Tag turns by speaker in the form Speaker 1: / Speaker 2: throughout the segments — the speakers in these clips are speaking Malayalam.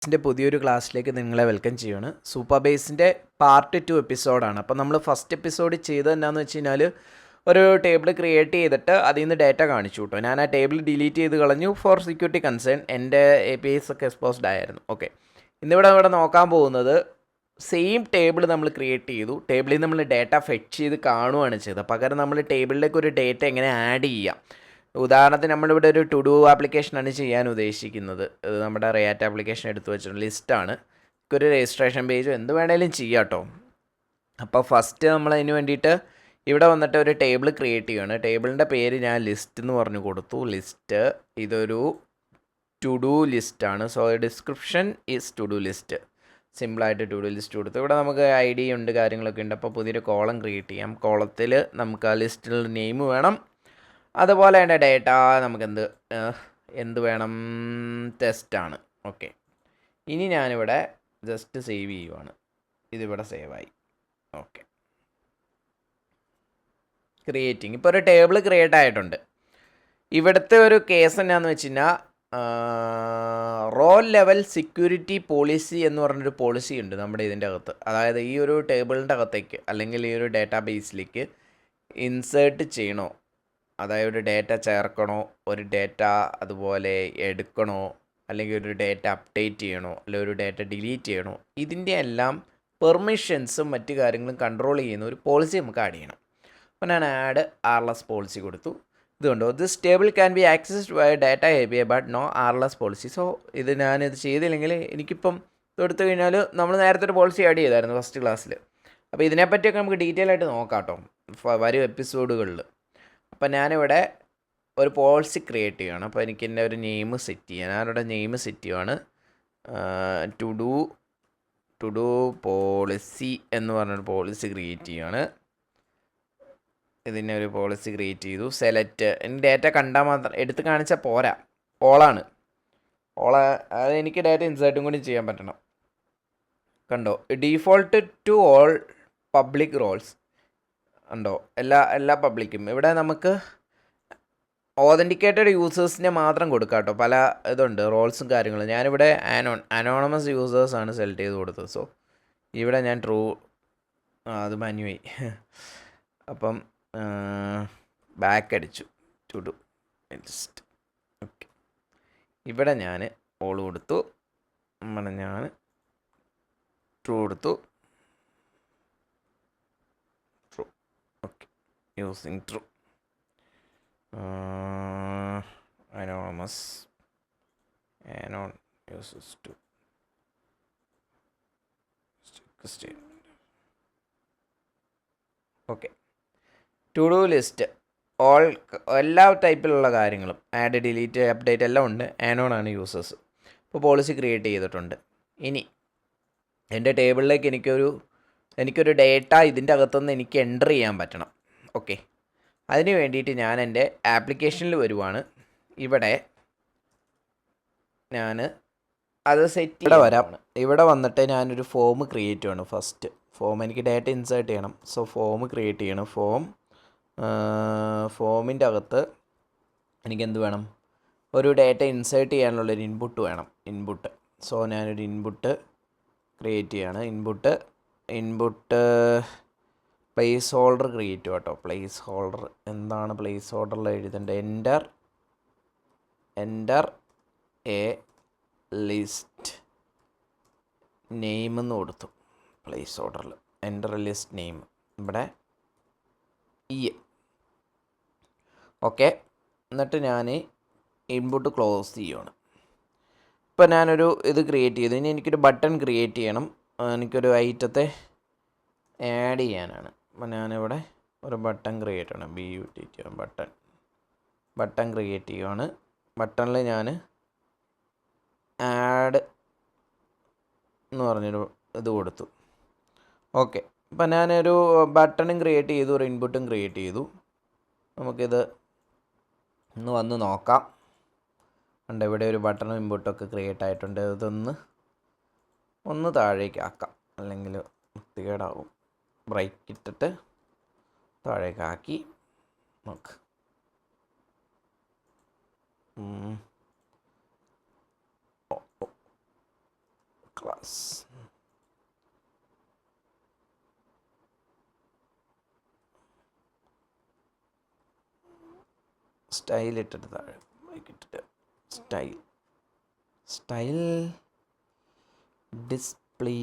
Speaker 1: ബേസിൻ്റെ പുതിയൊരു ക്ലാസ്സിലേക്ക് നിങ്ങളെ വെൽക്കം ചെയ്യുകയാണ്. സൂപ്പർ ബേസിൻ്റെ പാർട്ട് 2 എപ്പിസോഡാണ്. അപ്പോൾ നമ്മൾ ഫസ്റ്റ് എപ്പിസോഡ് ചെയ്തത് എന്താണെന്ന് വെച്ച് കഴിഞ്ഞാൽ ഒരു ടേബിൾ ക്രിയേറ്റ് ചെയ്തിട്ട് അതിൽ നിന്ന് ഡേറ്റ കാണിച്ചു കേട്ടോ. ഞാൻ ആ ടേബിൾ ഡിലീറ്റ് ചെയ്ത് കളഞ്ഞു ഫോർ സെക്യൂരിറ്റി കൺസേൺ. എൻ്റെ APIs ഒക്കെ എക്സ്പോസ്ഡ് ആയിരുന്നു. ഓക്കെ, ഇവിടെ നോക്കാൻ പോകുന്നത് സെയിം ടേബിൾ നമ്മൾ ക്രിയേറ്റ് ചെയ്തു. ടേബിളിൽ നമ്മൾ ഡേറ്റ ഫെച്ച് ചെയ്ത് കാണുകയാണ് ചെയ്തത്. പകരം നമ്മൾ ടേബിളിലേക്ക് ഒരു ഡേറ്റ എങ്ങനെ ആഡ് ചെയ്യാം. ഉദാഹരണത്തിന് നമ്മളിവിടെ ഒരു ടു ഡു ആപ്ലിക്കേഷനാണ് ചെയ്യാൻ ഉദ്ദേശിക്കുന്നത്. ഇത് നമ്മുടെ റിയാക്ട് ആപ്ലിക്കേഷൻ എടുത്തു വെച്ചിട്ടുണ്ട്, ലിസ്റ്റാണ്. ഒരു രജിസ്ട്രേഷൻ പേജോ എന്ത് വേണേലും ചെയ്യാം കേട്ടോ. അപ്പോൾ ഫസ്റ്റ് നമ്മൾ അതിന് വേണ്ടിയിട്ട് ഇവിടെ വന്നിട്ട് ഒരു ടേബിൾ ക്രിയേറ്റ് ചെയ്യുകയാണ്. ടേബിളിൻ്റെ പേര് ഞാൻ ലിസ്റ്റ് എന്ന് പറഞ്ഞു കൊടുത്തു. ലിസ്റ്റ് ഇതൊരു ടു ഡു ലിസ്റ്റാണ്. So description is to do list. സിമ്പിളായിട്ട് ടു ഡു ലിസ്റ്റ് കൊടുത്തു. ഇവിടെ നമുക്ക് ID ഉണ്ട്, കാര്യങ്ങളൊക്കെ ഉണ്ട്. അപ്പോൾ പുതിയൊരു കോളം ക്രിയേറ്റ് ചെയ്യാം. കോളത്തിൽ നമുക്ക് ആ ലിസ്റ്റിൽ നെയിം വേണം. അതുപോലെ തന്നെ ഡേറ്റ നമുക്ക് എന്ത് വേണം, ടെസ്റ്റാണ്. ഓക്കെ, ഇനി ഞാനിവിടെ ജസ്റ്റ് സേവ് ചെയ്യുവാണ്. ഇതിവിടെ സേവായി. Okay, creating. ഇപ്പോൾ ഒരു ടേബിൾ ക്രിയേറ്റ് ആയിട്ടുണ്ട്. ഇവിടുത്തെ ഒരു കേസ് എന്നാന്ന് വെച്ച് കഴിഞ്ഞാൽ റോൾ ലെവൽ സെക്യൂരിറ്റി പോളിസി എന്ന് പറഞ്ഞൊരു പോളിസി ഉണ്ട് നമ്മുടെ ഇതിൻ്റെ അകത്ത്. അതായത് ഈ ഒരു ടേബിളിൻ്റെ അകത്തേക്ക് അല്ലെങ്കിൽ ഈ ഒരു ഡേറ്റാ ബേസിലേക്ക് ഇൻസേർട്ട് ചെയ്യണോ, അതായത് ഒരു ഡേറ്റ ചേർക്കണോ, ഒരു ഡേറ്റ അതുപോലെ എടുക്കണോ, അല്ലെങ്കിൽ ഒരു ഡേറ്റ അപ്ഡേറ്റ് ചെയ്യണോ, അല്ലെങ്കിൽ ഒരു ഡേറ്റ ഡിലീറ്റ് ചെയ്യണോ, ഇതിൻ്റെ എല്ലാം പെർമിഷൻസും മറ്റു കാര്യങ്ങളും കൺട്രോൾ ചെയ്യുന്ന ഒരു പോളിസി നമുക്ക് ആഡ് ചെയ്യണം. അപ്പോൾ ഞാൻ ആഡ് RLS പോളിസി കൊടുത്തു. ഇതുകൊണ്ടോ this table can be accessed by data API but no RLS policy. So ഞാനിത് ചെയ്തില്ലെങ്കിൽ എനിക്കിപ്പം എടുത്തു കഴിഞ്ഞാൽ നമ്മൾ നേരത്തെ ഒരു പോളിസി ആഡ് ചെയ്തായിരുന്നു ഫസ്റ്റ് ക്ലാസ്സിൽ. അപ്പോൾ ഇതിനെപ്പറ്റിയൊക്കെ നമുക്ക് ഡീറ്റെയിൽ ആയിട്ട് നോക്കാം കേട്ടോ വരും എപ്പിസോഡുകളിൽ. അപ്പോൾ ഞാനിവിടെ ഒരു പോളിസി ക്രിയേറ്റ് ചെയ്യുകയാണ്. അപ്പോൾ എനിക്ക് എൻ്റെ ഒരു നെയിം സെറ്റ് ചെയ്യാം. ഞാനിവിടെ നെയിം സെറ്റ് ചെയ്യുകയാണ്. ടു ഡു പോളിസി എന്ന് പറഞ്ഞൊരു പോളിസി ക്രിയേറ്റ് ചെയ്യുകയാണ്. ഇതിനെ ഒരു പോളിസി ക്രിയേറ്റ് ചെയ്തു. സെലക്ട്. എനിക്ക് ഡേറ്റ കണ്ടാൽ മാത്രം എടുത്ത് കാണിച്ചാൽ പോരാ, ഓളാണ്. അത് എനിക്ക് ഡേറ്റ ഇൻസേർട്ടും കൂടി ചെയ്യാൻ പറ്റണം. കണ്ടോ, default to all public roles ഉണ്ടോ, എല്ലാ പബ്ലിക്കും. ഇവിടെ നമുക്ക് ഓതൻറ്റിക്കേറ്റഡ് യൂസേഴ്സിനെ മാത്രം കൊടുക്കാം കേട്ടോ. പല ഇതുണ്ട് റോൾസും കാര്യങ്ങളും. ഞാനിവിടെ അനോണമസ് യൂസേഴ്സാണ് സെലക്ട് ചെയ്ത് കൊടുത്തത്. സോ ഇവിടെ ഞാൻ ട്രൂ, അത് മാനുവായി. അപ്പം ബാക്ക് അടിച്ചു ടു ഡു ലിസ്റ്റ്. ഓക്കെ, ഇവിടെ ഞാൻ ഓൾ കൊടുത്തു. നമ്മുടെ ഞാൻ ട്രൂ കൊടുത്തു. True. Okay, using true. Anonymous uses to okay. To do list എല്ലാ ടൈപ്പിലുള്ള കാര്യങ്ങളും ആഡ്, ഡിലീറ്റ്, അപ്ഡേറ്റ് എല്ലാം ഉണ്ട്. ആണ് യൂസേഴ്സ്. ഇപ്പോൾ പോളിസി ക്രിയേറ്റ് ചെയ്തിട്ടുണ്ട്. ഇനി എൻ്റെ ടേബിളിലേക്ക് എനിക്കൊരു ഡേറ്റ ഇതിൻ്റെ അകത്തുനിന്ന് എനിക്ക് എൻ്റർ ചെയ്യാൻ പറ്റണം. ഓക്കെ, അതിന് വേണ്ടിയിട്ട് ഞാൻ എൻ്റെ ആപ്ലിക്കേഷനിൽ വരുവാണ്. ഇവിടെ ഞാൻ അത് സെറ്റ് ഇവിടെ വരാം. ഇവിടെ വന്നിട്ട് ഞാനൊരു ഫോം ക്രിയേറ്റ് ചെയ്യണം. ഫസ്റ്റ് ഫോം എനിക്ക് ഡേറ്റ ഇൻസേർട്ട് ചെയ്യണം. സോ ഫോം ക്രിയേറ്റ് ചെയ്യണം. ഫോമിൻ്റെ അകത്ത് എനിക്കെന്ത് വേണം, ഒരു ഡേറ്റ ഇൻസേർട്ട് ചെയ്യാനുള്ളൊരു ഇൻപുട്ട് വേണം. ഇൻപുട്ട്. സോ ഞാനൊരു ഇൻപുട്ട് ക്രിയേറ്റ് ചെയ്യാണ്. ഇൻപുട്ട് പ്ലേസ് ഹോൾഡർ ക്രിയേറ്റ് ചെയ്യാം കേട്ടോ. പ്ലേസ് ഹോൾഡർ എന്താണ് പ്ലേസ് ഹോൾഡറിൽ എഴുതേണ്ടത്? എൻ്റർ എ ലിസ്റ്റ് നെയിം എന്ന് കൊടുത്തു. പ്ലേസ് ഹോൾഡറിൽ എൻ്റർ എ ലിസ്റ്റ് നെയിം ഇവിടെ ഓക്കെ. എന്നിട്ട് ഞാൻ ഇൻപുട്ട് ക്ലോസ് ചെയ്യുകയാണ്. ഇപ്പോൾ ഞാനൊരു ഇത് ക്രിയേറ്റ് ചെയ്തു. ഇനി എനിക്കൊരു ബട്ടൺ ക്രിയേറ്റ് ചെയ്യണം. എനിക്കൊരു ഐറ്റത്തെ ആഡ് ചെയ്യാനാണ്. അപ്പോൾ ഞാനിവിടെ ഒരു ബട്ടൺ ക്രിയേറ്റ് ചെയ്യണം. BUTT ബട്ടൺ ക്രിയേറ്റ് ചെയ്യുകയാണ്. ബട്ടണിൽ ഞാൻ ആഡ് എന്ന് പറഞ്ഞൊരു ഇത് കൊടുത്തു. ഓക്കെ, ഇപ്പം ഞാനൊരു ബട്ടണും ക്രിയേറ്റ് ചെയ്തു, ഒരു ഇൻപുട്ടും ക്രിയേറ്റ് ചെയ്തു. നമുക്കിത് ഒന്ന് വന്ന് നോക്കാം. ഉണ്ട്, ഇവിടെ ഒരു ബട്ടണും ഇൻപുട്ടൊക്കെ ക്രിയേറ്റ് ആയിട്ടുണ്ട്. ഒന്ന് താഴേക്ക് ആക്കാം, അല്ലെങ്കിൽ വൃത്തികേടാവും. ബ്രേക്ക് ഇട്ടിട്ട് താഴേക്ക് ആക്കി നോക്ക്. ക്ലാസ്. സ്റ്റൈൽ ഇട്ടിട്ട് താഴെ ഇട്ടിട്ട് സ്റ്റൈൽ ഡിസ്പ്ലേ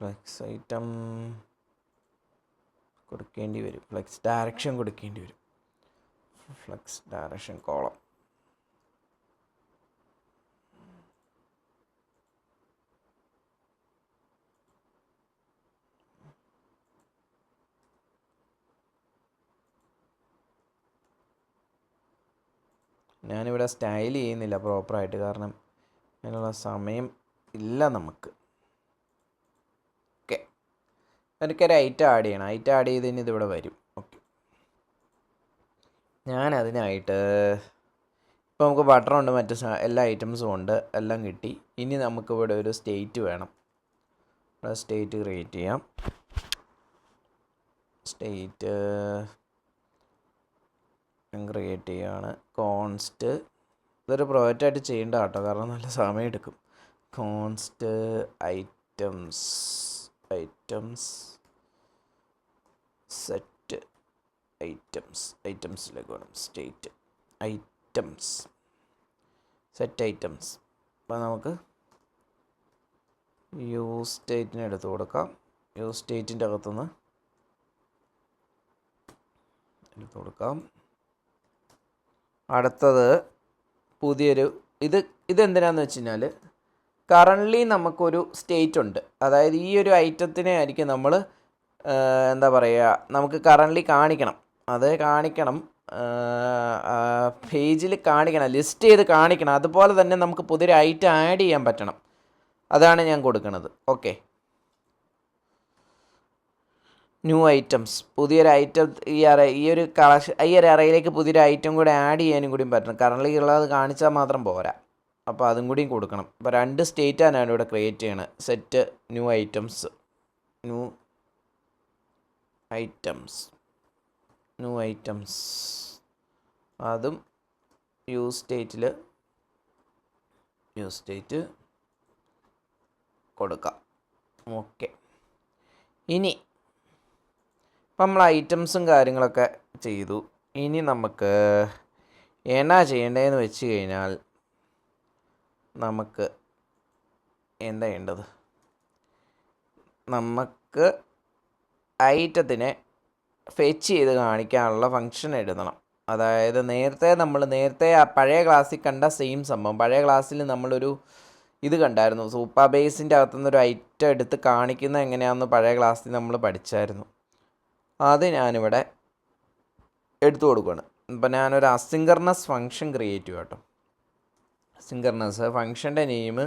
Speaker 1: ഫ്ലെക്സ് ഐറ്റം കൊടുക്കേണ്ടി വരും. ഫ്ലെക്സ് ഡയറക്ഷൻ കൊടുക്കേണ്ടി വരും. Flex direction column. ഞാനിവിടെ സ്റ്റൈൽ ചെയ്യുന്നില്ല പ്രോപ്പറായിട്ട്, കാരണം അതിനുള്ള സമയം ഇല്ല നമുക്ക്. ഓക്കെ, എനിക്കൊരു ഐറ്റം ആഡ് ചെയ്യണം. ഐറ്റം ആഡ് ചെയ്തതിന് ഇതിവിടെ വരും. ഓക്കെ, ഞാനതിനായിട്ട് ഇപ്പോൾ നമുക്ക് ബട്ടറുണ്ട്, മറ്റ് എല്ലാ ഐറ്റംസും ഉണ്ട്, എല്ലാം കിട്ടി. ഇനി നമുക്കിവിടെ ഒരു സ്റ്റേറ്റ് വേണം. ഇവിടെ സ്റ്റേറ്റ് ക്രിയേറ്റ് ചെയ്യാം. സ്റ്റേറ്റ് ക്രിയേറ്റ് ചെയ്യുകയാണ്. കോൺസ്റ്റ്, ഇതൊരു പ്രോജക്റ്റായിട്ട് ചെയ്യേണ്ട കേട്ടോ, കാരണം നല്ല സമയം എടുക്കും. കോൺസ്റ്റ് ഐറ്റംസ് സെറ്റ് ഐറ്റംസിലേക്ക് വേണം. State items set items. അപ്പോൾ നമുക്ക് യൂസ് സ്റ്റേറ്റിനെ എടുത്ത് കൊടുക്കാം. യൂസ് സ്റ്റേറ്റിൻ്റെ അകത്തുനിന്ന് എടുത്ത് കൊടുക്കാം. അടുത്തത് പുതിയൊരു ഇതെന്തിനാന്ന് വെച്ച് കഴിഞ്ഞാൽ, കറൻ്റ്ലി നമുക്കൊരു സ്റ്റേറ്റ് ഉണ്ട്. അതായത് ഈ ഒരു ഐറ്റത്തിനെ ആയിരിക്കും നമ്മൾ എന്താ പറയുക, നമുക്ക് കറൻ്റ്ലി കാണിക്കണം. അത് കാണിക്കണം, പേജിൽ കാണിക്കണം, ലിസ്റ്റ് ചെയ്ത് കാണിക്കണം. അതുപോലെ തന്നെ നമുക്ക് പുതിയൊരു ഐറ്റം ആഡ് ചെയ്യാൻ പറ്റണം. അതാണ് ഞാൻ കൊടുക്കുന്നത്. ഓക്കെ, ന്യൂ ഐറ്റംസ്, പുതിയൊരു ഐറ്റം ഈ ഒരു കളക്ഷൻ, ഈ ഒരു അറയിലേക്ക് പുതിയൊരു ഐറ്റം കൂടെ ആഡ് ചെയ്യാനും കൂടിയും പറ്റണം. കറൻ്റ് ഉള്ളത് കാണിച്ചാൽ മാത്രം പോരാ, അപ്പോൾ അതും കൂടിയും കൊടുക്കണം. അപ്പോൾ 2 സ്റ്റേറ്റാണ് ഞാനിവിടെ ക്രിയേറ്റ് ചെയ്യണത്. സെറ്റ് ന്യൂ ഐറ്റംസ് അതും യൂസ് സ്റ്റേറ്റ് കൊടുക്കാം. ഓക്കെ, ഇനി ഇപ്പം നമ്മൾ ഐറ്റംസും കാര്യങ്ങളൊക്കെ ചെയ്തു. ഇനി നമുക്ക് എന്നാ ചെയ്യേണ്ടതെന്ന് വെച്ച് കഴിഞ്ഞാൽ, നമുക്ക് എന്താ ചെയ്യേണ്ടത്, നമുക്ക് ഐറ്റത്തിനെ ഫെച്ച് ചെയ്ത് കാണിക്കാനുള്ള ഫങ്ഷൻ എഴുതണം. അതായത് നേരത്തെ ആ പഴയ ക്ലാസ്സിൽ കണ്ട സെയിം സംഭവം. പഴയ ക്ലാസ്സിൽ നമ്മളൊരു ഇത് കണ്ടായിരുന്നു, സൂപ്പർ ബേസിൻ്റെ അകത്തുനിന്നൊരു ഐറ്റം എടുത്ത് കാണിക്കുന്നത് എങ്ങനെയാണെന്ന് പഴയ ക്ലാസ്സിൽ നമ്മൾ പഠിച്ചായിരുന്നു. അത് ഞാനിവിടെ എടുത്തു കൊടുക്കുകയാണ്. ഇപ്പം ഞാനൊരു അസിങ്കർണസ് ഫങ്ഷൻ ക്രിയേറ്റ് ചെയ്യുക കേട്ടോ. അസിങ്കർണസ് ഫങ്ഷൻ്റെ നെയിം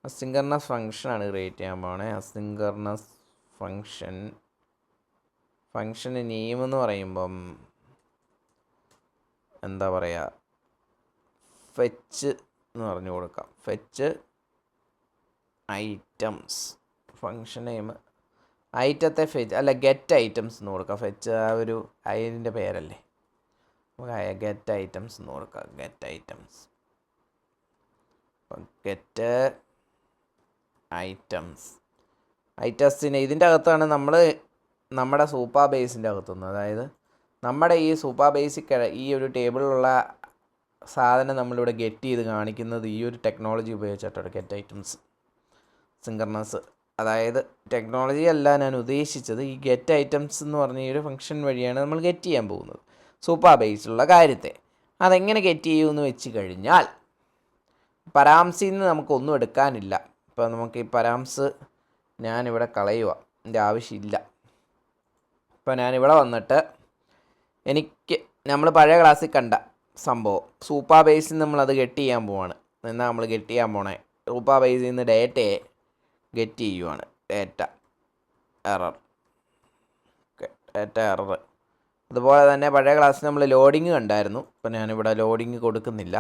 Speaker 1: അസിങ്കർണസ് ഫങ്ഷനാണ് ക്രിയേറ്റ് ചെയ്യാൻ പോകണേ. അസിങ്കർണസ് ഫങ്ഷൻ്റെ നെയിം എന്ന് പറയുമ്പം എന്താ പറയുക, ഫെച്ച് എന്ന് പറഞ്ഞു കൊടുക്കാം. Fetch items. ഫങ്ഷൻ നെയിം ഐറ്റത്തെ ഫെച്ച് അല്ല, ഗെറ്റ് ഐറ്റംസ് എന്ന് കൊടുക്കാം. ഫെച്ച് ആ ഒരു അതിൻ്റെ പേരല്ലേ, ഗെറ്റ് ഐറ്റംസ് എന്ന് കൊടുക്കാം. ഗെറ്റ് ഐറ്റംസിന് ഇതിൻ്റെ അകത്താണ് നമ്മൾ നമ്മുടെ സൂപ്പർ ബേസിൻ്റെ അകത്തുനിന്ന്, അതായത് നമ്മുടെ ഈ സൂപ്പർ ബേസിക് ഈ ഒരു ടേബിളിലുള്ള സാധനം നമ്മളിവിടെ ഗെറ്റ് ചെയ്ത് കാണിക്കുന്നത് ഈ ഒരു ടെക്നോളജി ഉപയോഗിച്ചിട്ടാണ്. ഗെറ്റ് ഐറ്റംസ് സിങ്കർണസ്, അതായത് ടെക്നോളജി അല്ല ഞാൻ ഉദ്ദേശിച്ചത്, ഈ ഗെറ്റ് ഐറ്റംസ് എന്ന് പറഞ്ഞ ഈ ഒരു ഫംഗ്ഷൻ വഴിയാണ് നമ്മൾ ഗെറ്റ് ചെയ്യാൻ പോകുന്നത് സൂപ്പർ ബേസിലുള്ള കാര്യത്തെ. അതെങ്ങനെ ഗെറ്റ് ചെയ്യുമെന്ന് വെച്ച് കഴിഞ്ഞാൽ, പരാംസിൽ നിന്ന് നമുക്കൊന്നും എടുക്കാനില്ല. ഇപ്പോൾ നമുക്ക് ഈ പരാംസ് ഞാനിവിടെ കളയുക, എൻ്റെ ആവശ്യമില്ല. ഇപ്പോൾ ഞാനിവിടെ വന്നിട്ട് നമ്മൾ പഴയ ക്ലാസ്സിൽ കണ്ട സംഭവം സൂപ്പർ ബേസിൽ നിന്ന് നമ്മളത് ഗെറ്റ് ചെയ്യാൻ പോവാണ്. എന്നാൽ നമ്മൾ ഗെറ്റ് ചെയ്യാൻ പോണേ സൂപ്പർ ബേസിൽ നിന്ന് ഡേറ്റയെ ഗെറ്റ് ചെയ്യുവാണ്. ഡേറ്റ എറർ അതുപോലെ തന്നെ പഴയ ക്ലാസ്സിൽ നമ്മൾ ലോഡിങ് കണ്ടായിരുന്നു. അപ്പോൾ ഞാനിവിടെ ലോഡിങ് കൊടുക്കുന്നില്ല.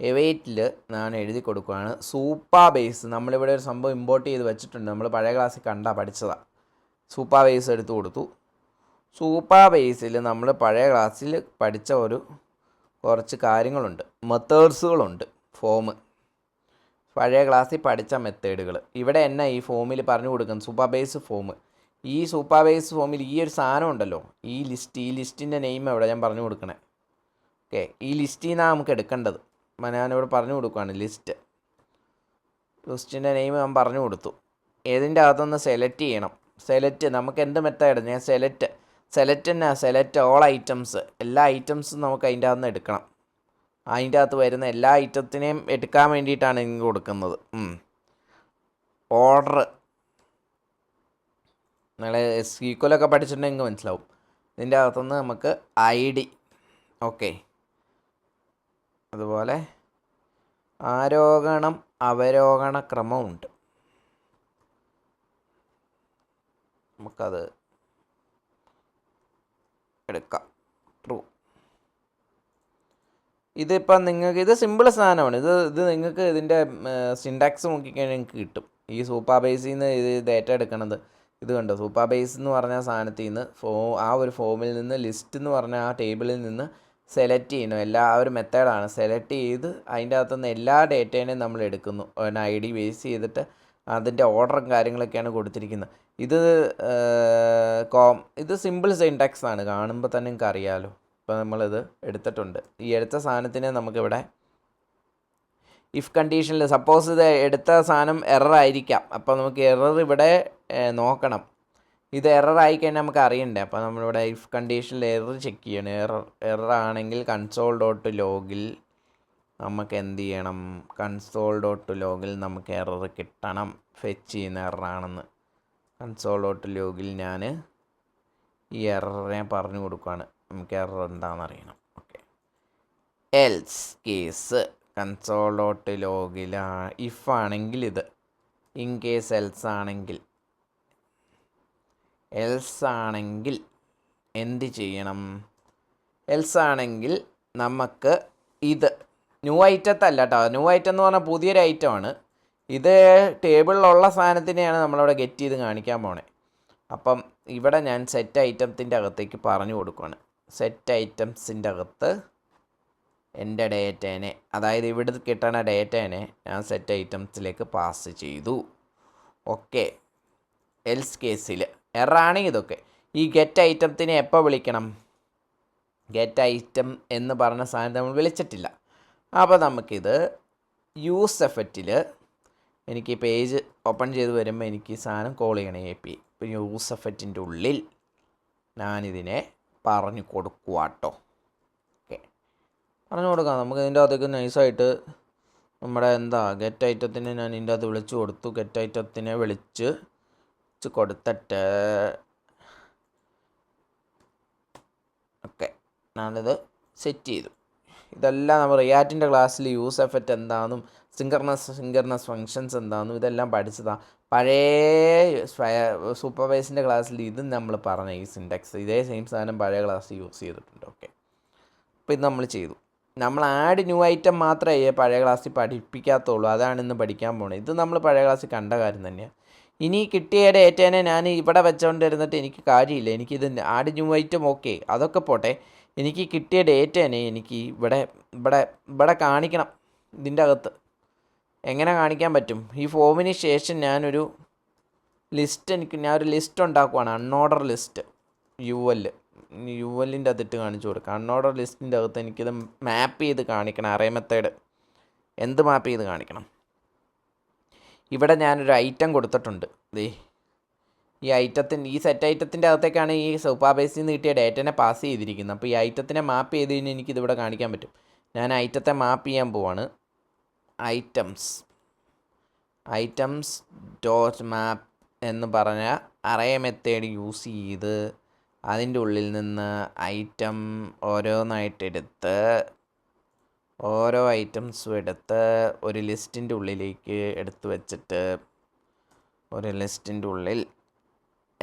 Speaker 1: എവൈറ്റിൽ ഞാൻ എഴുതി കൊടുക്കുകയാണ് സൂപ്പർ ബേസ്. നമ്മളിവിടെ ഒരു സംഭവം ഇമ്പോർട്ട് ചെയ്ത് വെച്ചിട്ടുണ്ട്. നമ്മൾ പഴയ ക്ലാസ്സിൽ പഠിച്ചതാണ്. സൂപ്പർ ബേസ് എടുത്തു കൊടുത്തു. സൂപ്പർ ബേസിൽ നമ്മൾ പഴയ ക്ലാസ്സിൽ പഠിച്ച കുറച്ച് കാര്യങ്ങളുണ്ട്, മെത്തേഡ്സുകളുണ്ട്. പഴയ ക്ലാസ്സിൽ പഠിച്ച മെത്തേഡുകൾ ഇവിടെ എന്നെ ഈ ഫോമിൽ പറഞ്ഞു കൊടുക്കുന്നത് സൂപ്പർ ബേസ് ഫോം. ഈ സൂപ്പർ ബേസ് ഫോമിൽ ഈ ഒരു സാധനം ഉണ്ടല്ലോ, ഈ ലിസ്റ്റിൻ്റെ നെയിം എവിടെ ഞാൻ പറഞ്ഞു കൊടുക്കണേ. ഓക്കെ, ഈ ലിസ്റ്റിൽ നിന്നാണ് നമുക്ക് എടുക്കേണ്ടത്. ഞാനിവിടെ പറഞ്ഞു കൊടുക്കുകയാണ് ലിസ്റ്റിൻ്റെ നെയിം ഞാൻ പറഞ്ഞു കൊടുത്തു. ഏതിൻ്റെ അകത്തുനിന്ന് സെലക്ട് ചെയ്യണം. നമുക്ക് എന്ത് മെത്തേഡ്, ഞാൻ സെലക്ട് ഓൾ ഐറ്റംസ്, എല്ലാ ഐറ്റംസും നമുക്ക് അതിൻ്റെ അകത്ത് നിന്ന് എടുക്കണം. അതിൻ്റെ അകത്ത് വരുന്ന എല്ലാ ഐറ്റത്തിനെയും എടുക്കാൻ വേണ്ടിയിട്ടാണ് എനിക്ക് കൊടുക്കുന്നത്. ഓർഡർ നിങ്ങൾ SQL പഠിച്ചിട്ടുണ്ടെങ്കിൽ മനസ്സിലാവും. ഇതിൻ്റെ അകത്തുനിന്ന് നമുക്ക് ID, ഓക്കെ, അതുപോലെ ആരോഹണം അവരോഹണ ക്രമമുണ്ട്. നമുക്കത് എടുക്കാം. ട്രൂ. ഇതിപ്പം നിങ്ങൾക്ക് ഇത് സിമ്പിൾ സാധനമാണ്. ഇത് നിങ്ങൾക്ക് ഇതിൻ്റെ സിൻടാക്സ് നോക്കിക്കഴിഞ്ഞാൽ നിങ്ങൾക്ക് കിട്ടും. ഈ സൂപ്പർ ബേസിൽ നിന്ന് ഇത് ഡേറ്റ എടുക്കണത് ഇത് കണ്ടോ. സൂപ്പർ ബേസ് എന്ന് പറഞ്ഞ സാധനത്തിൽ നിന്ന് ആ ഒരു ഫോമിൽ നിന്ന് ലിസ്റ്റ് എന്ന് പറഞ്ഞ ആ ടേബിളിൽ നിന്ന് സെലക്ട് ചെയ്യണം. ആ ഒരു മെത്തേഡാണ്. സെലക്ട് ചെയ്ത് അതിൻ്റെ അകത്തുനിന്ന് എല്ലാ ഡേറ്റേനെയും നമ്മൾ എടുക്കുന്നു. ID ബേസ് ചെയ്തിട്ട് അതിൻ്റെ ഓർഡറും കാര്യങ്ങളൊക്കെയാണ് കൊടുത്തിരിക്കുന്നത്. ഇത് സിമ്പിൾ സിൻടാക്സ് ആണ്. കാണുമ്പോൾ തന്നെ നിങ്ങൾക്ക് അറിയാമല്ലോ. ഇപ്പോൾ നമ്മളിത് എടുത്തിട്ടുണ്ട്. ഈ എടുത്ത സാധനത്തിനെ നമുക്കിവിടെ ഇഫ് കണ്ടീഷനിൽ സപ്പോസ് ഇത് എടുത്ത സാധനം എറർ ആയിരിക്കാം. അപ്പോൾ നമുക്ക് എറർ ഇവിടെ നോക്കണം. ഇത് എറർ ആയിക്കഴിഞ്ഞാൽ നമുക്ക് അറിയണ്ടേ. അപ്പോൾ നമ്മളിവിടെ ഇഫ് കണ്ടീഷനിൽ എറർ ചെക്ക് ചെയ്യണം. എറർ ആണെങ്കിൽ console.logൽ നമുക്ക് എന്ത് ചെയ്യണം, console.logൽ നമുക്ക് എറർ കിട്ടണം. ഫെച്ച് ചെയ്യുന്ന എററാണെന്ന് console.logൽ ഞാൻ ഈ എററിനെ പറഞ്ഞു കൊടുക്കുകയാണ്. നമുക്ക് എറർ എന്താണെന്ന് അറിയണം. ഓക്കെ, എൽസ് കേസ് console.logൽ ഇഫ് ആണെങ്കിൽ ഇത്, ഇൻ കേസ് എൽസ് ആണെങ്കിൽ എന്ത് ചെയ്യണം. എൽസ് ആണെങ്കിൽ നമുക്ക് ഇത് ന്യൂ ഐറ്റത്തല്ല കേട്ടോ. ന്യൂ ഐറ്റം എന്ന് പറഞ്ഞാൽ പുതിയൊരു ഐറ്റമാണ്. ഇത് ടേബിളിലുള്ള സാധനത്തിനെയാണ് നമ്മളിവിടെ ഗെറ്റ് ചെയ്ത് കാണിക്കാൻ പോണേ. അപ്പം ഇവിടെ ഞാൻ സെറ്റ് ഐറ്റത്തിൻ്റെ അകത്തേക്ക് പറഞ്ഞു കൊടുക്കുകയാണ്. സെറ്റ് ഐറ്റംസിൻ്റെ അകത്ത് എൻ്റെ ഡേറ്റേനെ, അതായത് ഇവിടെ കിട്ടണ ഡേറ്റേനെ ഞാൻ സെറ്റ് ഐറ്റംസിലേക്ക് പാസ് ചെയ്തു. ഓക്കെ, എൽസ് കേസിൽ എററാണെങ്കിൽ ഇതൊക്കെ. ഈ ഗെറ്റ് ഐറ്റത്തിനെ എപ്പോൾ വിളിക്കണം? ഗെറ്റ് ഐറ്റം എന്ന് പറഞ്ഞ സാധനം നമ്മൾ വിളിച്ചിട്ടില്ല. അപ്പോൾ നമുക്കിത് യൂസ് എഫക്റ്റിൽ എനിക്ക് പേജ് ഓപ്പൺ ചെയ്ത് വരുമ്പോൾ എനിക്ക് ഈ സാധനം കോൾ ചെയ്യണം API. ഇപ്പോൾ യൂസ് എഫക്റ്റിൻ്റെ ഉള്ളിൽ ഞാനിതിനെ പറഞ്ഞു കൊടുക്കുക കേട്ടോ. ഓക്കെ, പറഞ്ഞു കൊടുക്കാം. നമുക്ക് ഇതിൻ്റെ അകത്തേക്ക് നൈസായിട്ട് നമ്മുടെ ഗെറ്റ് ഐറ്റത്തിനെ ഞാൻ ഇതിൻ്റെ അകത്ത് വിളിച്ചു കൊടുത്തു. ഗെറ്റ് ഐറ്റത്തിനെ വിളിച്ച് കൊടുത്തിട്ട് ഓക്കെ ഞാനിത് സെറ്റ് ചെയ്തു. ഇതെല്ലാം നമ്മൾ റിയാക്റ്റിൻ്റെ ക്ലാസ്സിൽ യൂസ് എഫക്റ്റ് എന്താണെന്നും സിങ്കർണസ് ഫങ്ഷൻസ് എന്താണെന്നും ഇതെല്ലാം പഠിച്ചതാണ്. പഴയ സൂപ്പർവൈസിൻ്റെ ക്ലാസ്സിൽ ഇതും നമ്മൾ പറഞ്ഞ ഈ സിൻടാക്സ് ഇതേ സെയിം സാധനം പഴയ ക്ലാസ്സിൽ യൂസ് ചെയ്തിട്ടുണ്ട്. ഓക്കെ, അപ്പോൾ ഇത് നമ്മൾ ചെയ്തു. നമ്മൾ ആഡ് ന്യൂ ഐറ്റം മാത്രമേ പഴയ ക്ലാസ്സിൽ പഠിപ്പിക്കാത്തുള്ളൂ. അതാണ് ഇന്ന് പഠിക്കാൻ പോകുന്നത്. ഇത് നമ്മൾ പഴയ ക്ലാസ്സിൽ കണ്ട കാര്യം തന്നെയാണ്. ഇനി കിട്ടിയ ഡേറ്റേനെ ഞാൻ ഇവിടെ വെച്ചുകൊണ്ടിരുന്നിട്ട് എനിക്ക് കാര്യമില്ല. എനിക്കിത് ആഡ് ന്യൂ ഐറ്റം ഓക്കെ, അതൊക്കെ പോട്ടെ. എനിക്ക് കിട്ടിയ ഡേറ്റേനെ എനിക്ക് ഇവിടെ കാണിക്കണം. ഇതിൻ്റെ അകത്ത് എങ്ങനെ കാണിക്കാൻ പറ്റും? ഈ ഫോമിന് ശേഷം ഞാൻ ഒരു ലിസ്റ്റ് ഉണ്ടാക്കുവാണ്. അൺഓർഡർ ലിസ്റ്റ് ULൻ്റെ അകത്തിട്ട് കാണിച്ചു കൊടുക്കാം. അൺഓർഡർ ലിസ്റ്റിൻ്റെ അകത്ത് എനിക്കിത് മാപ്പ് ചെയ്ത് കാണിക്കണം. അറേ മെത്തേഡ് എന്ത് മാപ്പ് ചെയ്ത് കാണിക്കണം? ഇവിടെ ഞാനൊരു ഐറ്റം കൊടുത്തിട്ടുണ്ട്. ഈ സെറ്റ് ഐറ്റത്തിൻ്റെ അകത്തേക്കാണ് ഈ സൂപ്പർ ബേസിൽ നിന്ന് കിട്ടിയ ഡേറ്റനെ പാസ് ചെയ്തിരിക്കുന്നത്. അപ്പോൾ ഈ ഐറ്റത്തിനെ മാപ്പ് ചെയ്ത് കഴിഞ്ഞാൽ എനിക്കിതിവിടെ കാണിക്കാൻ പറ്റും. ഞാൻ ഐറ്റത്തെ മാപ്പ് ചെയ്യാൻ പോവാണ്. ഐറ്റംസ് ഡോട്ട് മാപ്പ് എന്ന് പറഞ്ഞ അറേ മെത്തേഡ് യൂസ് ചെയ്ത് അതിൻ്റെ ഉള്ളിൽ നിന്ന് ഐറ്റം ഓരോന്നായിട്ടെടുത്ത് ഓരോ ഐറ്റംസും എടുത്ത് ഒരു ലിസ്റ്റിൻ്റെ ഉള്ളിലേക്ക് എടുത്ത് വെച്ചിട്ട് ഒരു ലിസ്റ്റിൻ്റെ ഉള്ളിൽ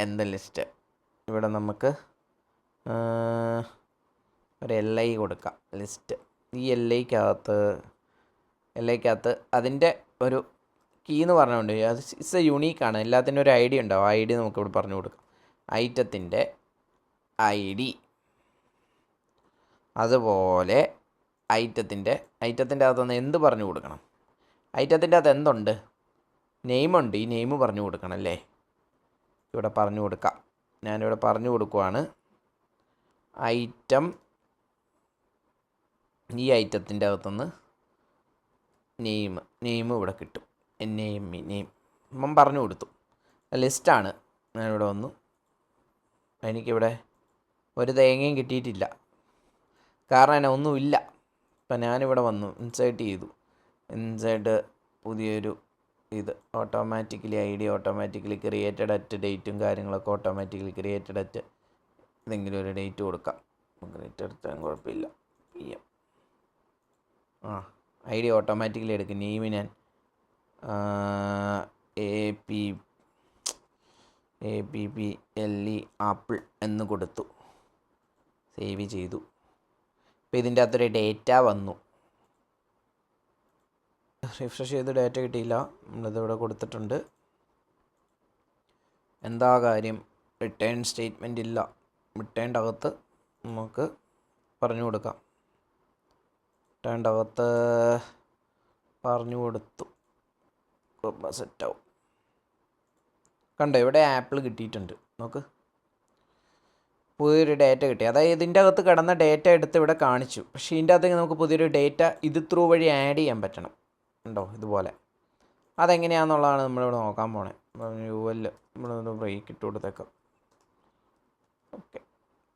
Speaker 1: എന്ത് ലിസ്റ്റ്, ഇവിടെ നമുക്ക് ഒരു LI കൊടുക്കാം. ലിസ്റ്റ്, ഈ LIക്കകത്ത് അതിൻ്റെ ഒരു കീ എന്ന് പറഞ്ഞുകൊണ്ട് അത് ഇറ്റ്സ് എ യുണീക്കാണ്. എല്ലാത്തിനും ഒരു ID ഉണ്ടാവും. ID നമുക്കിവിടെ പറഞ്ഞു കൊടുക്കാം. ഐറ്റത്തിൻ്റെ ID, അതുപോലെ ഐറ്റത്തിൻ്റെ അകത്തുനിന്ന് എന്ത് പറഞ്ഞു കൊടുക്കണം? ഐറ്റത്തിൻ്റെ അകത്ത് എന്തുണ്ട്? നെയിമുണ്ട്. ഈ നെയിം പറഞ്ഞു കൊടുക്കണം അല്ലേ? ഇവിടെ പറഞ്ഞു കൊടുക്കാം. ഞാനിവിടെ പറഞ്ഞു കൊടുക്കുവാണ്. ഐറ്റം, ഈ ഐറ്റത്തിൻ്റെ അകത്തുനിന്ന് നെയിം ഇവിടെ കിട്ടും. നെയിം നമ്മൾ പറഞ്ഞു കൊടുത്തു. ലിസ്റ്റാണ്. ഞാനിവിടെ വന്നു. എനിക്കിവിടെ ഒരു തേങ്ങയും കിട്ടിയിട്ടില്ല, കാരണം എന്നാ ഒന്നുമില്ല. ഇപ്പം ഞാനിവിടെ വന്നു, ഇൻസേർട്ട് ചെയ്തു. ഇൻസേർട്ട് പുതിയൊരു ഇത് automatically ID automatically created at ഡേറ്റും കാര്യങ്ങളൊക്കെ ഓട്ടോമാറ്റിക്കലി ക്രിയേറ്റഡ് അറ്റ് എന്തെങ്കിലും ഒരു ഡേറ്റ് കൊടുക്കാം. ക്രിയേറ്റ് എടുത്താൽ കുഴപ്പമില്ല. PM ID ഓട്ടോമാറ്റിക്കലി എടുക്കും. നെയിം ഞാൻ APPLE ആപ്പിൾ എന്ന് കൊടുത്തു. സേവ് ചെയ്തു. അപ്പോൾ ഇതിൻ്റെ അകത്തൊരു ഡേറ്റ വന്നു. റിഫ്രഷ് ചെയ്ത് ഡേറ്റ കിട്ടിയില്ല. നമ്മളിതിവിടെ കൊടുത്തിട്ടുണ്ട്. എന്താ കാര്യം? റിട്ടേൺ സ്റ്റേറ്റ്മെൻ്റ് ഇല്ല. റിട്ടേണിൻ്റെ അകത്ത് നമുക്ക് പറഞ്ഞു കൊടുക്കാം. റിട്ടേണിൻ്റെ അകത്ത് പറഞ്ഞു കൊടുത്തു. സെറ്റാവും. കണ്ടോ, ഇവിടെ ആപ്പിൾ കിട്ടിയിട്ടുണ്ട്. നോക്ക്, പുതിയൊരു ഡേറ്റ കിട്ടി. അതായത് ഇതിൻ്റെ അകത്ത് കിടന്ന ഡേറ്റ എടുത്ത് ഇവിടെ കാണിച്ചു. പക്ഷേ ഇതിൻ്റെ അകത്തേക്ക് നമുക്ക് പുതിയൊരു ഡേറ്റ ഇത് ത്രൂ വഴി ആഡ് ചെയ്യാൻ പറ്റണം. ഉണ്ടോ ഇതുപോലെ? അതെങ്ങനെയാണെന്നുള്ളതാണ് നമ്മളിവിടെ നോക്കാൻ പോണേ. UL നമ്മളൊരു ബ്രേക്ക് ഇട്ട് കൊടുത്തേക്കാം. ഓക്കെ,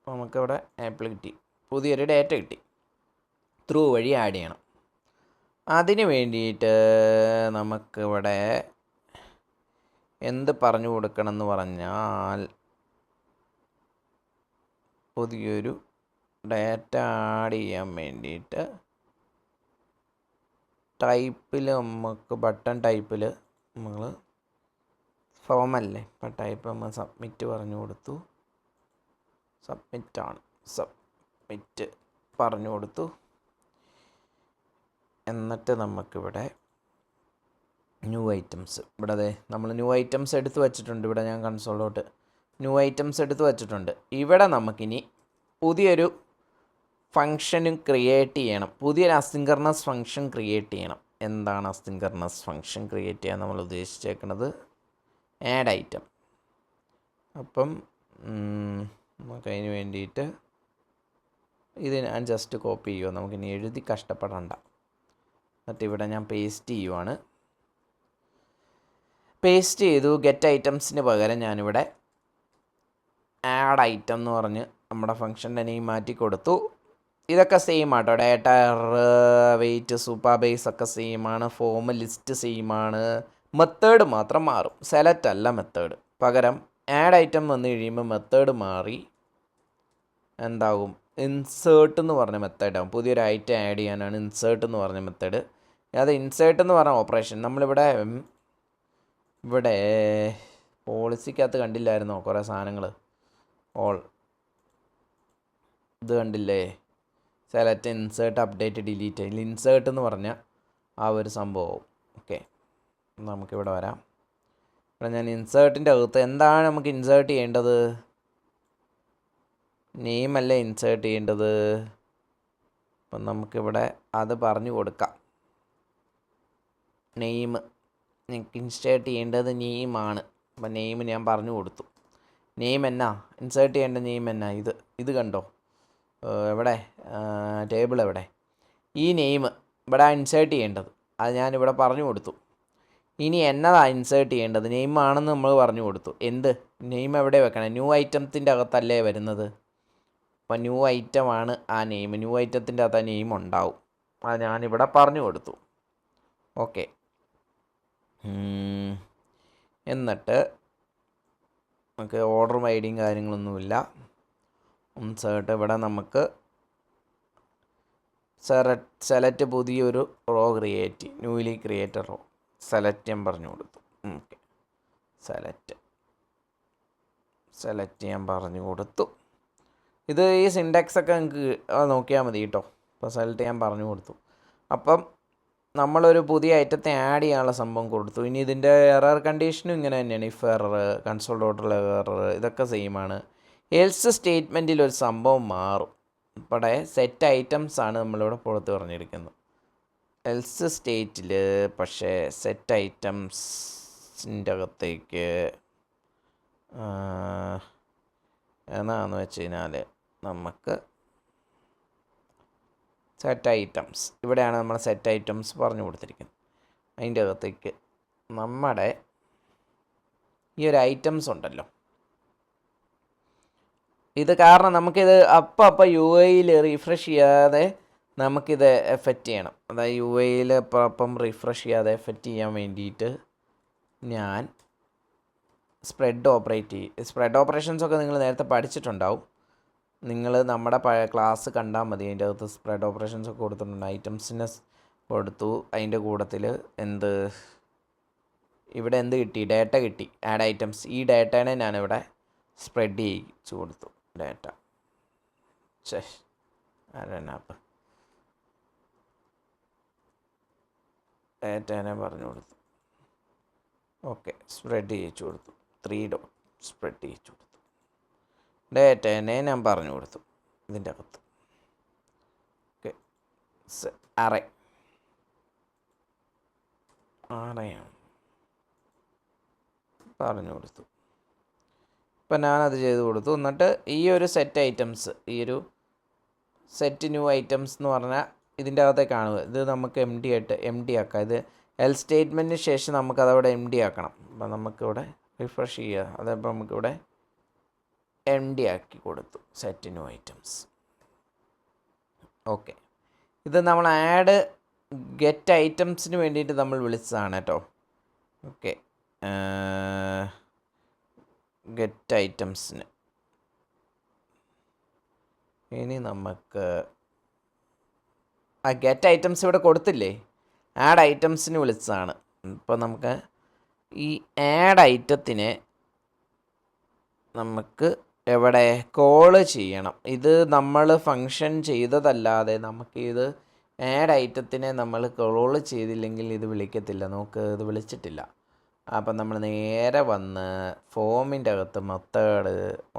Speaker 1: നമുക്കിവിടെ ആപ്പിൾ കിട്ടി. പുതിയൊരു ഡേറ്റ കിട്ടി. ത്രൂ വഴി ആഡ് ചെയ്യണം. അതിന് വേണ്ടിയിട്ട് നമുക്കിവിടെ എന്ത് പറഞ്ഞു കൊടുക്കണം എന്ന് പറഞ്ഞാൽ, പുതിയൊരു ഡേറ്റ ആഡ് ചെയ്യാൻ വേണ്ടിയിട്ട് ടൈപ്പിൽ നമുക്ക് ബട്ടൺ ടൈപ്പിൽ നമ്മൾ ഫോമല്ലേ, ഇപ്പം ടൈപ്പ് നമ്മൾ സബ്മിറ്റ് പറഞ്ഞു കൊടുത്തു. സബ്മിറ്റ് പറഞ്ഞു കൊടുത്തു. എന്നിട്ട് നമുക്കിവിടെ ന്യൂ ഐറ്റംസ്, ഇവിടെ നമ്മൾ ന്യൂ ഐറ്റംസ് എടുത്ത് വച്ചിട്ടുണ്ട്. ഇവിടെ ഞാൻ കൺസോളിലോട്ട് ന്യൂ ഐറ്റംസ് എടുത്ത് വച്ചിട്ടുണ്ട്. ഇവിടെ നമുക്കിനി പുതിയൊരു ഫങ്ഷനും ക്രിയേറ്റ് ചെയ്യണം. പുതിയൊരു അസിൻക്രണസ് ഫങ്ഷൻ ക്രിയേറ്റ് ചെയ്യണം. എന്താണ് അസിൻക്രണസ് ഫങ്ഷൻ ക്രിയേറ്റ് ചെയ്യാൻ നമ്മൾ ഉദ്ദേശിച്ചേക്കുന്നത്? Add item. അപ്പം നമുക്കതിന് വേണ്ടിയിട്ട് ഇത് ഞാൻ ജസ്റ്റ് കോപ്പി ചെയ്യുക. നമുക്കിനി എഴുതി കഷ്ടപ്പെടണ്ട. എന്നിട്ട് ഇവിടെ ഞാൻ പേസ്റ്റ് ചെയ്യുവാണ്. പേസ്റ്റ് ചെയ്തു. ഗെറ്റ് ഐറ്റംസിന് പകരം ഞാനിവിടെ ആഡ് ഐറ്റം എന്ന് പറഞ്ഞ് നമ്മുടെ ഫംഗ്ഷൻ്റെ നെയിം മാറ്റി കൊടുത്തു. ഇതൊക്കെ സെയിം ആട്ടോ. ഡേറ്റ, വെയിറ്റ്, സൂപ്പർ ബേസ് ഒക്കെ സെയിമാണ്. ഫോം, ലിസ്റ്റ് സെയിമാണ്. മെത്തേഡ് മാത്രം മാറും. സെലക്ട് അല്ല മെത്തേഡ്. പകരം ആഡ് ഐറ്റം വന്നു കഴിയുമ്പോൾ മെത്തേഡ് മാറി എന്താകും? ഇൻസേർട്ട് എന്ന് പറഞ്ഞ മെത്തേഡാകും. പുതിയൊരു ഐറ്റം ആഡ് ചെയ്യാനാണ് ഇൻസേർട്ട് എന്ന് പറഞ്ഞ മെത്തേഡ്. അത് ഇൻസേർട്ട് എന്ന് പറഞ്ഞ ഓപ്പറേഷൻ നമ്മളിവിടെ പോളിസിക്കകത്ത് കണ്ടില്ലായിരുന്നോ കുറേ സാധനങ്ങൾ? ഇത് കണ്ടില്ലേ? Select, insert, update, delete. ഇതിൽ ഇൻസേർട്ട് എന്ന് പറഞ്ഞ ആ ഒരു സംഭവം. ഓക്കെ, നമുക്കിവിടെ വരാം. ഇവിടെ ഞാൻ ഇൻസേർട്ടിൻ്റെ അകത്ത് എന്താണ് നമുക്ക് ഇൻസേർട്ട് ചെയ്യേണ്ടത്? നെയിമല്ലേ ഇൻസേർട്ട് ചെയ്യേണ്ടത്. അപ്പം നമുക്കിവിടെ അത് പറഞ്ഞു കൊടുക്കാം. നെയിം എനിക്ക് ഇൻസേർട്ട് ചെയ്യേണ്ടത് നെയിമാണ്. അപ്പം നെയിം ഞാൻ പറഞ്ഞു കൊടുത്തു. നെയിം എന്നാ ഇൻസേർട്ട് ചെയ്യേണ്ട? നെയിം എന്നാ? ഇത് കണ്ടോ? എവിടെ ടേബിൾ എവിടെ? ഈ നെയിം ഇവിടെ ഇൻസേർട്ട് ചെയ്യേണ്ടത്. അത് ഞാനിവിടെ പറഞ്ഞു കൊടുത്തു. ഇനി എന്നതാ ഇൻസേർട്ട് ചെയ്യേണ്ടത്? നെയിം ആണെന്ന് നമ്മൾ പറഞ്ഞു കൊടുത്തു. എന്ത് നെയിം എവിടെ വെക്കണം? ന്യൂ ഐറ്റത്തിൻ്റെ അകത്തല്ലേ വരുന്നത്. അപ്പം ന്യൂ ഐറ്റമാണ് ആ നെയിം. ന്യൂ ഐറ്റത്തിൻ്റെ അകത്ത് ആ നെയിം ഉണ്ടാവും. അത് ഞാനിവിടെ പറഞ്ഞു കൊടുത്തു. ഓക്കെ, എന്നിട്ട് നമുക്ക് ഓർഡറും ഐഡിയും കാര്യങ്ങളൊന്നുമില്ല. ഇൻസേർട്ട് ഇവിടെ നമുക്ക് സെലക്ട് പുതിയൊരു row create, newly created row select ഞാൻ പറഞ്ഞു കൊടുത്തു. ഓക്കെ, സെലക്ട് ചെയ്യാൻ പറഞ്ഞു കൊടുത്തു. ഇത് ഈ സിൻടാക്സ് ഒക്കെ നിങ്ങൾക്ക് നോക്കിയാൽ മതി കേട്ടോ. അപ്പോൾ സെലക്ട് ചെയ്യാൻ പറഞ്ഞു കൊടുത്തു. അപ്പം നമ്മളൊരു പുതിയ ഐറ്റത്തെ ആഡ് ചെയ്യാനുള്ള സംഭവം കൊടുത്തു. ഇനി ഇതിൻ്റെ എറർ കണ്ടീഷനും ഇങ്ങനെ തന്നെയാണ്. ഇഫ് എറർ, കൺസോൾ ഡോട്ടിൽ എറർ, ഇതൊക്കെ സെയിമാണ്. എൽസ് സ്റ്റേറ്റ്മെൻറ്റിൽ ഒരു സംഭവം മാറും. ഇവിടെ സെറ്റ് ഐറ്റംസ് ആണ് നമ്മളിവിടെ പുറത്ത് പറഞ്ഞിരിക്കുന്നത്. എൽസ് സ്റ്റേറ്റിൽ പക്ഷേ സെറ്റ് ഐറ്റംസിൻ്റെ അകത്തേക്ക് എന്നാന്ന് വെച്ച് കഴിഞ്ഞാൽ നമുക്ക് സെറ്റ് ഐറ്റംസ്, ഇവിടെയാണ് നമ്മൾ സെറ്റ് ഐറ്റംസ് പറഞ്ഞു കൊടുത്തിരിക്കുന്നത്. അതിൻ്റെ അകത്തേക്ക് നമ്മുടെ ഈ ഒരു ഐറ്റംസ് ഉണ്ടല്ലോ, ഇത് കാരണം നമുക്കിത് അപ്പം യു ഐയിൽ റീഫ്രഷ് ചെയ്യാതെ നമുക്കിത് എഫക്റ്റ് ചെയ്യണം. അതായത് യു ഐയിൽ അപ്പം റീഫ്രഷ് ചെയ്യാതെ എഫക്റ്റ് ചെയ്യാൻ വേണ്ടിയിട്ട് ഞാൻ സ്പ്രെഡ് ഓപ്പറേഷൻസൊക്കെ നിങ്ങൾ നേരത്തെ പഠിച്ചിട്ടുണ്ടാവും. നിങ്ങൾ നമ്മുടെ പഴയ ക്ലാസ് കണ്ടാൽ മതി. അതിൻ്റെ അകത്ത് സ്പ്രെഡ് ഓപ്പറേഷൻസ് ഒക്കെ കൊടുത്തിട്ടുണ്ട്. ഐറ്റംസിനെ കൊടുത്തു. അതിൻ്റെ കൂട്ടത്തിൽ ഇവിടെ എന്ത് കിട്ടി? ഡേറ്റ കിട്ടി. Add items. ഈ ഡേറ്റേനെ ഞാനിവിടെ സ്പ്രെഡ് ചെയ്യിച്ചു കൊടുത്തു. ഡേറ്റേനെ പറഞ്ഞു കൊടുത്തു. ഓക്കെ, സ്പ്രെഡ് ചെയ്യിച്ചു കൊടുത്തു. 3 ഡോട്ട് സ്പ്രെഡ് ചെയ്യിച്ചു കൊടുത്തു. ഡേറ്റേനെ ഞാൻ പറഞ്ഞു കൊടുത്തു ഇതിൻ്റെ അകത്ത്. ഓക്കെ, അറയാണ് പറഞ്ഞു കൊടുത്തു. ഇപ്പം ഞാനത് ചെയ്ത് കൊടുത്തു. എന്നിട്ട് ഈ ഒരു സെറ്റ് ഐറ്റംസ്, ഈ ഒരു സെറ്റ് ന്യൂ ഐറ്റംസ് എന്ന് പറഞ്ഞാൽ ഇതിൻ്റെ അകത്തെ കാണുക. ഇത് നമുക്ക് എം ഡി ആക്കാം. ഇത് എൽ സ്റ്റേറ്റ്മെൻറ്റിന് ശേഷം നമുക്കതവിടെ എം ഡി ആക്കണം. അപ്പം നമുക്കിവിടെ റിഫ്രഷ് ചെയ്യുക. അതപ്പോൾ നമുക്കിവിടെ എം ഡി ആക്കി കൊടുത്തു. Set new items. ഓക്കെ, ഇത് നമ്മൾ ആഡ് ഗെറ്റ് ഐറ്റംസിന് വേണ്ടിയിട്ട് നമ്മൾ വിളിച്ചതാണ് കേട്ടോ. ഓക്കെ, ഗെറ്റ് ഐറ്റംസിന് ഇനി നമുക്ക് ഗെറ്റ് ഐറ്റംസ് ഇവിടെ കൊടുത്തില്ലേ, ആഡ് ഐറ്റംസിന് വിളിച്ചതാണ്. ഇപ്പോൾ നമുക്ക് ഈ ആഡ് ഐറ്റത്തിനെ നമുക്ക് എവിടെ കോള് ചെയ്യണം. ഇത് നമ്മൾ ഫങ്ഷൻ ചെയ്തതല്ലാതെ നമുക്ക് ഇത് ആഡ് ഐറ്റത്തിനെ നമ്മൾ കോൾ ചെയ്തില്ലെങ്കിൽ ഇത് വിളിക്കത്തില്ല. നമുക്ക് ഇത് വിളിച്ചിട്ടില്ല. അപ്പം നമ്മൾ നേരെ വന്ന് ഫോമിൻ്റെ അകത്ത് മെത്തേഡ്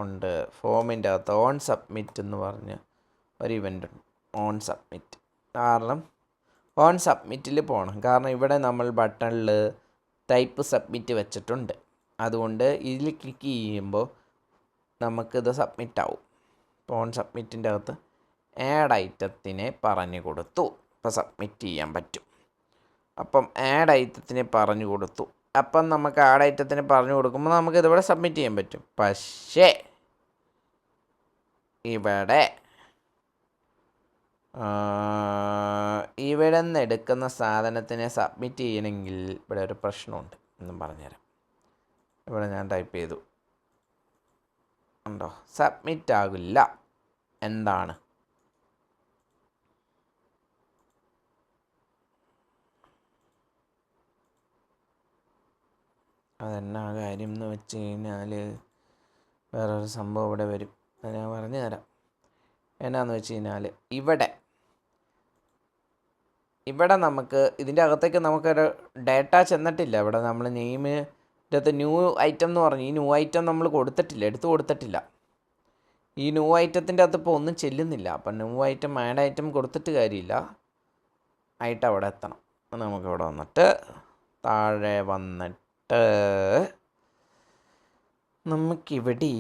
Speaker 1: ഉണ്ട്. ഫോമിൻ്റെ അകത്ത് ഓൺ സബ്മിറ്റ് എന്ന് പറഞ്ഞ് ഒരു ഇവൻ്റ് ഉണ്ട്. On submit. കാരണം ഓൺ സബ്മിറ്റിൽ പോകണം. കാരണം ഇവിടെ നമ്മൾ ബട്ടണിൽ ടൈപ്പ് സബ്മിറ്റ് വെച്ചിട്ടുണ്ട്. അതുകൊണ്ട് ഇതിൽ ക്ലിക്ക് ചെയ്യുമ്പോൾ നമുക്കിത് സബ്മിറ്റ് ആവും. ഓൺ സബ്മിറ്റിൻ്റെ അകത്ത് ആഡ് ഐറ്റത്തിനെ പറഞ്ഞു കൊടുത്തു. ഇപ്പോൾ സബ്മിറ്റ് ചെയ്യാൻ പറ്റും. അപ്പം ആഡ് ഐറ്റത്തിനെ പറഞ്ഞു കൊടുത്തു. അപ്പം നമുക്ക് ആഡ് ഐറ്റത്തിന് പറഞ്ഞു കൊടുക്കുമ്പോൾ നമുക്ക് ഇതിവിടെ സബ്മിറ്റ് ചെയ്യാൻ പറ്റും. പക്ഷേ ഇവിടെ നിന്ന് എടുക്കുന്ന സാധനത്തിനെ സബ്മിറ്റ് ചെയ്യണമെങ്കിൽ ഇവിടെ ഒരു പ്രശ്നമുണ്ട് എന്നും പറഞ്ഞുതരാം. ഇവിടെ ഞാൻ ടൈപ്പ് ചെയ്തു, ഉണ്ടോ? സബ്മിറ്റ് ആകില്ല. എന്താണ്? അതെന്നാ കാര്യം എന്ന് വെച്ച് കഴിഞ്ഞാൽ വേറൊരു സംഭവം ഇവിടെ വരും. അത് ഞാൻ പറഞ്ഞു തരാം. എന്നാന്ന് വെച്ച് കഴിഞ്ഞാൽ ഇവിടെ നമുക്ക് ഇതിൻ്റെ അകത്തേക്ക് നമുക്കൊരു ഡേറ്റ ചെന്നിട്ടില്ല. ഇവിടെ നമ്മൾ നെയിമിൻ്റെ അകത്ത് ന്യൂ ഐറ്റം എന്ന് പറഞ്ഞു. ഈ ന്യൂ ഐറ്റം നമ്മൾ കൊടുത്തിട്ടില്ല, എടുത്തു കൊടുത്തിട്ടില്ല. ഈ ന്യൂ ഐറ്റത്തിൻ്റെ അകത്ത് ഇപ്പോൾ ഒന്നും ചെല്ലുന്നില്ല. അപ്പം ന്യൂ ഐറ്റം ആഡ് ഐറ്റം കൊടുത്തിട്ട് കാര്യമില്ല. ആയിട്ട് അവിടെ എത്തണം. നമുക്കിവിടെ വന്നിട്ട് താഴെ വന്നിട്ട് നമുക്കിവിടെ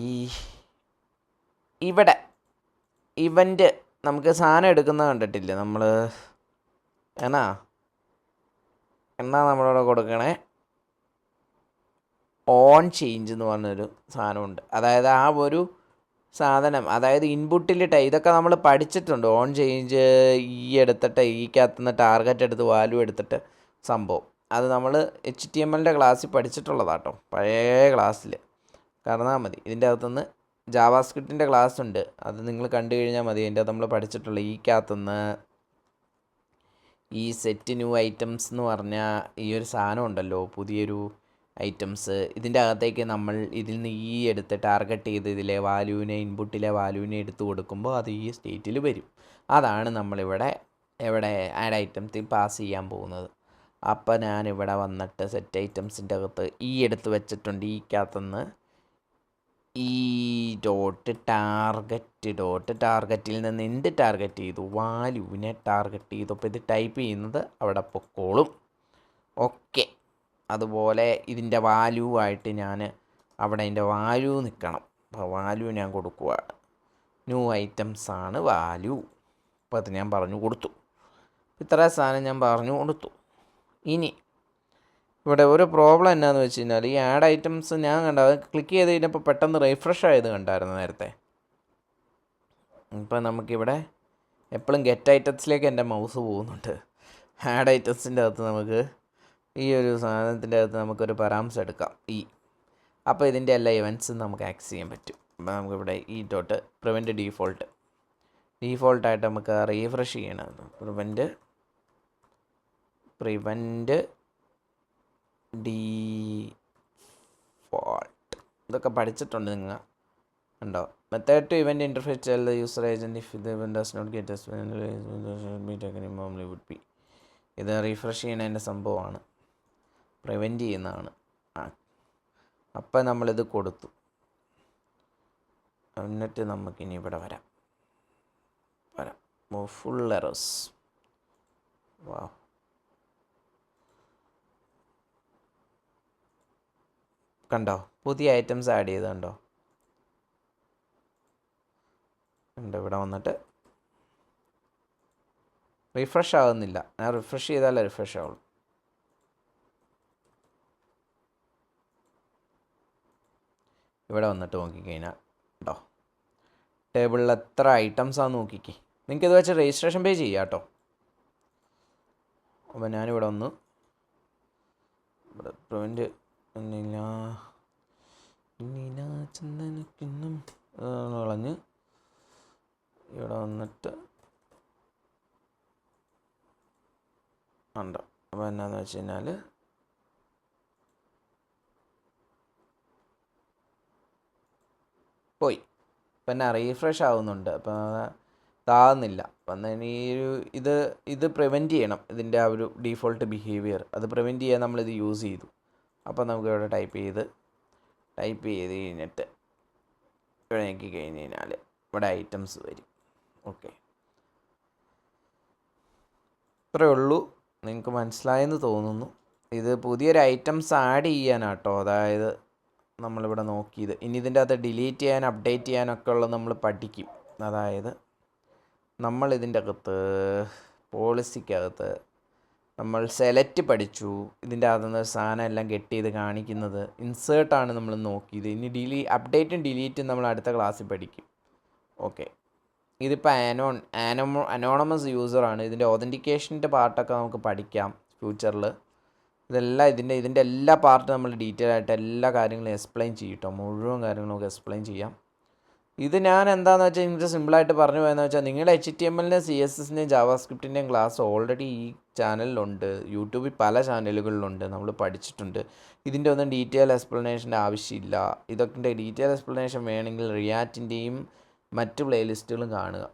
Speaker 1: ഇവൻ്റ് നമുക്ക് സാധനം എടുക്കുന്നത് കണ്ടിട്ടില്ലേ നമ്മൾ? എന്നാ നമ്മളിവിടെ കൊടുക്കണേ ഓൺ ചേഞ്ച് എന്ന് പറഞ്ഞൊരു സാധനമുണ്ട്. അതായത് ആ ഒരു സാധനം, അതായത് ഇൻപുട്ടിൽ ഇതൊക്കെ നമ്മൾ പഠിച്ചിട്ടുണ്ട്. ഓൺ ചേഞ്ച് എടുത്തിട്ട് ഈക്കകത്തുനിന്ന് ടാർഗറ്റ് എടുത്ത് വാല്യൂ എടുത്തിട്ട് സംഭവം അത് നമ്മൾ HTML ക്ലാസ്സിൽ പഠിച്ചിട്ടുള്ളതാട്ടോ, പഴയ ക്ലാസ്സിൽ. കാരണം മതി, ഇതിൻ്റെ അകത്തുനിന്ന് ജാവാസ്ക്രിപ്റ്റിൻ്റെ ക്ലാസ് ഉണ്ട്, അത് നിങ്ങൾ കണ്ടു കഴിഞ്ഞാൽ മതി. അതിൻ്റെ അകത്ത് നമ്മൾ പഠിച്ചിട്ടുള്ള ഈക്കകത്തുനിന്ന് ഈ സെറ്റ് ന്യൂ ഐറ്റംസ് എന്ന് പറഞ്ഞാൽ ഈ ഒരു സാധനം ഉണ്ടല്ലോ, പുതിയൊരു ഐറ്റംസ്. ഇതിൻ്റെ അകത്തേക്ക് നമ്മൾ ഇതിൽ നിന്ന് ഈ എടുത്ത് ടാർഗറ്റ് ചെയ്ത് ഇതിലെ വാല്യൂവിനെ ഇൻപുട്ടിലെ വാല്യൂവിനെ എടുത്ത് കൊടുക്കുമ്പോൾ അത് ഈ സ്റ്റേറ്റിൽ വരും. അതാണ് നമ്മളിവിടെ ആഡ് ഐറ്റംസിൽ പാസ് ചെയ്യാൻ പോകുന്നത്. അപ്പോൾ ഞാനിവിടെ വന്നിട്ട് സെറ്റ് ഐറ്റംസിൻ്റെ അകത്ത് ഈ എടുത്ത് വെച്ചിട്ടുണ്ട്. ഈക്കകത്തുനിന്ന് ഈ ടാർഗറ്റിൽ നിന്ന് എന്ത് ടാർഗറ്റ് ചെയ്തു? വാല്യൂവിനെ ടാർഗറ്റ് ചെയ്തു. അപ്പോൾ ഇത് ടൈപ്പ് ചെയ്യുന്നത് അവിടെ പൊക്കോളും. ഓക്കെ. അതുപോലെ ഇതിൻ്റെ വാല്യൂ ആയിട്ട് ഞാൻ അവിടെ അതിൻ്റെ വാല്യൂ നിൽക്കണം. അപ്പോൾ വാല്യൂ ഞാൻ കൊടുക്കുകയാണ്. ന്യൂ ഐറ്റംസ് ആണ് വാല്യൂ. അപ്പോൾ അത് ഞാൻ പറഞ്ഞു കൊടുത്തു. ഇത്ര സാധനം ഞാൻ പറഞ്ഞു കൊടുത്തു. ഇനി ഇവിടെ ഒരു പ്രോബ്ലം എന്നാന്ന് വെച്ച് കഴിഞ്ഞാൽ ഈ ആഡ് ഐറ്റംസ് ഞാൻ ക്ലിക്ക് ചെയ്ത് കഴിഞ്ഞപ്പോൾ പെട്ടെന്ന് റീഫ്രഷ് ആയത് കണ്ടായിരുന്നു നേരത്തെ. ഇപ്പം നമുക്കിവിടെ എപ്പോഴും ഗെറ്റ് ഐറ്റംസിലേക്ക് എൻ്റെ മൗസ് പോകുന്നുണ്ട്. ആഡ് ഐറ്റംസിൻ്റെ അകത്ത് നമുക്ക് ഈ ഒരു സാധനത്തിൻ്റെ അകത്ത് നമുക്കൊരു പരാമർശം എടുക്കാം അപ്പോൾ ഇതിൻ്റെ എല്ലാ ഇവൻറ്റ്സും നമുക്ക് ആക്സസ് ചെയ്യാൻ പറ്റും. അപ്പോൾ നമുക്കിവിടെ ഈ പ്രിവെൻറ്റ് ഡീഫോൾട്ടായിട്ട് നമുക്ക് റീഫ്രഷ് ചെയ്യണം. പ്രിവെൻറ്റ് ഡീഫോൾട്ട് ഇതൊക്കെ പഠിച്ചിട്ടുണ്ട് നിങ്ങൾ ഉണ്ടോ. Method to event interface tell the user agent if the event does not get would be. ഇത് റീഫ്രഷ് ചെയ്യുന്നതിൻ്റെ സംഭവമാണ്, പ്രിവെൻറ്റ് ചെയ്യുന്നതാണ്. അപ്പം നമ്മളിത് കൊടുത്തു. എന്നിട്ട് നമുക്കിനി ഇവിടെ വരാം. Full errors. വാ, കണ്ടോ പുതിയ ഐറ്റംസ് ആഡ് ചെയ്ത് കണ്ടോ. ഇവിടെ വന്നിട്ട് റിഫ്രഷ് ആകുന്നില്ല. ഞാൻ റിഫ്രഷ് ചെയ്താലേ റിഫ്രഷ് ആവുള്ളൂ. ഇവിടെ വന്നിട്ട് നോക്കിക്കഴിഞ്ഞാൽ കേട്ടോ ടേബിളിൽ എത്ര ഐറ്റംസാണെന്ന് നോക്കിക്കേ. നിങ്ങൾക്ക് ഇത് വെച്ച് രജിസ്ട്രേഷൻ പേ ചെയ്യാം കേട്ടോ. അപ്പോൾ ഞാനിവിടെ ഒന്ന് ഇവിടെ പ്രിവെൻറ്റ് ചന്ദനക്കിണ്ണം കളഞ്ഞ് ഇവിടെ വന്നിട്ട് ഉണ്ടോ. അപ്പോൾ എന്നാന്ന് വെച്ച് കഴിഞ്ഞാൽ പോയി. അപ്പം എന്നാ റീഫ്രഷ് ആവുന്നുണ്ട്. അപ്പം താകുന്നില്ല. അപ്പം ഈ ഒരു ഇത് പ്രിവെൻറ്റ് ചെയ്യണം. ഇതിൻ്റെ ആ ഒരു ഡീഫോൾട്ട് ബിഹേവിയർ അത് പ്രിവെൻറ്റ് ചെയ്യാൻ നമ്മളിത് യൂസ് ചെയ്തു. അപ്പോൾ നമുക്ക് ഇവിടെ ടൈപ്പ് ചെയ്ത് കഴിഞ്ഞിട്ട് ഇവിടെ നോക്കി കഴിഞ്ഞ് കഴിഞ്ഞാൽ ഇവിടെ ഐറ്റംസ് വരും. ഓക്കെ, ഇത്രയേ ഉള്ളൂ. നിങ്ങൾക്ക് മനസ്സിലായെന്ന് തോന്നുന്നു. ഇത് പുതിയൊരു ഐറ്റംസ് ആഡ് ചെയ്യാനാട്ടോ. അതായത് നമ്മളിവിടെ നോക്കിയത് ഇനി ഇതിൻ്റെ അകത്ത് ഡിലീറ്റ് ചെയ്യാൻ അപ്ഡേറ്റ് ചെയ്യാനൊക്കെ ഉള്ളത് നമ്മൾ പഠിക്കും. അതായത് നമ്മൾ ഇതിൻ്റെ അകത്ത് പോളിസിക്കകത്ത് നമ്മൾ സെലക്ട് പഠിച്ചു. ഇതിൻ്റെ അകത്തുനിന്ന് സാധനം എല്ലാം ഗെറ്റ് ചെയ്ത് കാണിക്കുന്നത് ഇൻസേർട്ടാണ് നമ്മൾ നോക്കിയത്. ഇനി അപ്ഡേറ്റും ഡിലീറ്റും നമ്മൾ അടുത്ത ക്ലാസ്സിൽ പഠിക്കും. ഓക്കെ, ഇതിപ്പോൾ അനോണമസ് യൂസറാണ്. ഇതിൻ്റെ ഒതൻറ്റിക്കേഷൻ്റെ പാർട്ടൊക്കെ നമുക്ക് പഠിക്കാം ഫ്യൂച്ചറിൽ. ഇതെല്ലാം ഇതിൻ്റെ എല്ലാ പാർട്ടും നമ്മൾ ഡീറ്റെയിൽ ആയിട്ട് എല്ലാ കാര്യങ്ങളും എക്സ്പ്ലെയിൻ ചെയ്യും കേട്ടോ. മുഴുവൻ കാര്യങ്ങളും നമുക്ക് എക്സ്പ്ലെയിൻ ചെയ്യാം. ഇത് ഞാൻ എന്താണെന്ന് വെച്ചാൽ നിങ്ങൾക്ക് സിമ്പിളായിട്ട് പറഞ്ഞു പോയെന്ന് വെച്ചാൽ നിങ്ങളുടെ HTML CSS ജാവാസ്ക്രിപ്റ്റിൻ്റെയും ക്ലാസ് ഓൾറെഡി ഈ ചാനലിലുണ്ട്. യൂട്യൂബിൽ പല ചാനലുകളിലുണ്ട്, നമ്മൾ പഠിച്ചിട്ടുണ്ട്. ഇതിൻ്റെ ഒന്നും ഡീറ്റെയിൽ എക്സ്പ്ലനേഷൻ്റെ ആവശ്യമില്ല. ഇതൊക്കെ ഡീറ്റെയിൽ എക്സ്പ്ലനേഷൻ വേണമെങ്കിൽ റിയാക്റ്റിൻ്റെയും മറ്റ് പ്ലേലിസ്റ്റുകളും കാണുക.